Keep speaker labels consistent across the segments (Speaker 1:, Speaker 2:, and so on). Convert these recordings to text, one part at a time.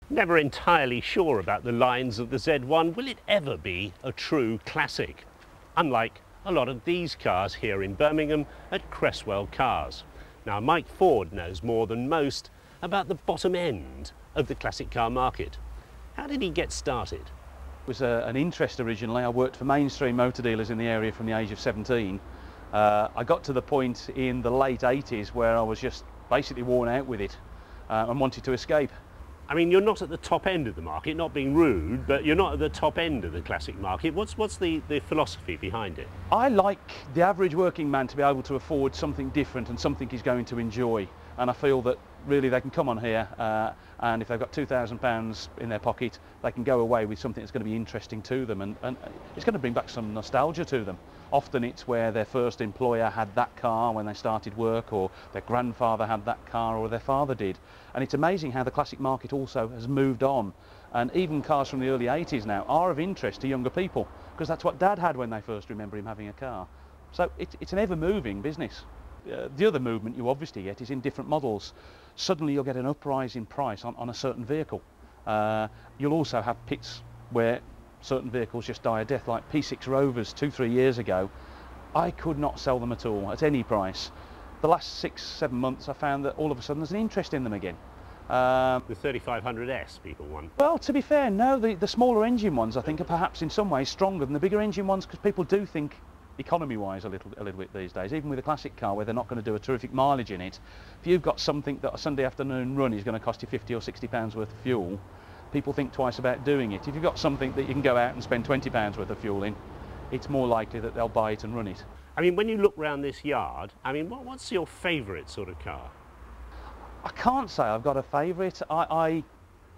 Speaker 1: Never entirely sure about the lines of the Z1. Will it ever be a true classic? Unlike a lot of these cars here in Birmingham at Crestwell Cars. Now, Mike Ford knows more than most about the bottom end of the classic car market. How did he get started?
Speaker 2: It was an interest originally. I worked for mainstream motor dealers in the area from the age of 17. I got to the point in the late 80s where I was just basically worn out with it and wanted to escape.
Speaker 1: I mean, you're not at the top end of the market, not being rude, but you're not at the top end of the classic market. What's the philosophy behind it?
Speaker 2: I like the average working man to be able to afford something different and something he's going to enjoy. And I feel that really they can come on here and if they've got £2,000 in their pocket, they can go away with something that's going to be interesting to them and it's going to bring back some nostalgia to them. Often it's where their first employer had that car when they started work, or their grandfather had that car, or their father did. And it's amazing how the classic market also has moved on. And even cars from the early 80s now are of interest to younger people, because that's what Dad had when they first remember him having a car. So it's an ever-moving business. The other movement you obviously get is in different models. Suddenly you'll get an uprise in price on a certain vehicle. You'll also have pits where certain vehicles just die a death, like P6 Rovers 2-3 years ago. I could not sell them at all, at any price. The last 6-7 months I found that all of a sudden there's an interest in them again.
Speaker 1: The 3500S people want.
Speaker 2: Well, to be fair, no, the smaller engine ones I think are perhaps in some ways stronger than the bigger engine ones, because people do think economy-wise a little bit these days. Even with a classic car where they're not going to do a terrific mileage in it, if you've got something that a Sunday afternoon run is going to cost you £50 or £60 worth of fuel, people think twice about doing it. If you've got something that you can go out and spend £20 worth of fuel in, it's more likely that they'll buy it and run it.
Speaker 1: I mean, when you look round this yard, I mean, what's your favourite sort of car?
Speaker 2: I can't say I've got a favourite.
Speaker 1: The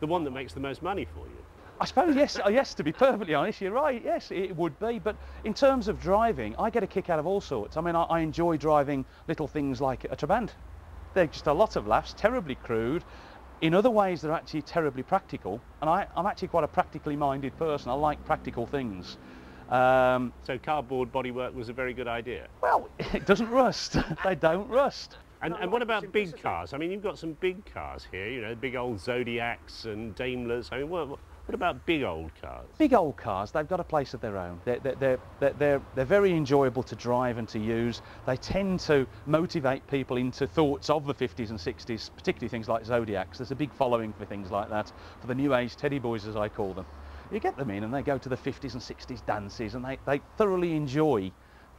Speaker 1: one that makes the most money for you?
Speaker 2: I suppose yes, yes, to be perfectly honest, you're right, yes, it would be. But in terms of driving, I get a kick out of all sorts. I mean, I enjoy driving little things like a Trabant. They're just a lot of laughs, terribly crude. In other ways, they're actually terribly practical. And I'm actually quite a practically minded person. I like practical things.
Speaker 1: So cardboard bodywork was a very good idea?
Speaker 2: Well, it doesn't rust. They don't rust.
Speaker 1: And what about big cars? I mean, you've got some big cars here, you know, big old Zodiacs and Daimlers. I mean, what about big old cars? Big
Speaker 2: old cars, they've got a place of their own. They're very enjoyable to drive and to use. They tend to motivate people into thoughts of the 50s and 60s, particularly things like Zodiacs. There's a big following for things like that, for the new age teddy boys, as I call them. You get them in and they go to the 50s and 60s dances and they thoroughly enjoy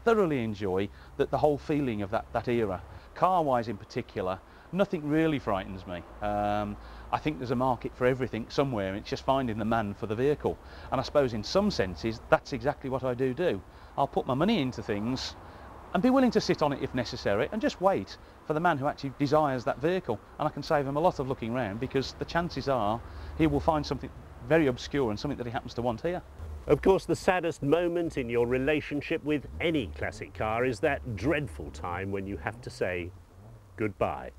Speaker 2: the whole feeling of that era. Car-wise in particular, nothing really frightens me. I think there's a market for everything somewhere, and it's just finding the man for the vehicle. And I suppose in some senses, that's exactly what I do. I'll put my money into things and be willing to sit on it if necessary and just wait for the man who actually desires that vehicle. And I can save him a lot of looking round, because the chances are he will find something very obscure and something that he happens to want here.
Speaker 1: Of course, the saddest moment in your relationship with any classic car is that dreadful time when you have to say goodbye.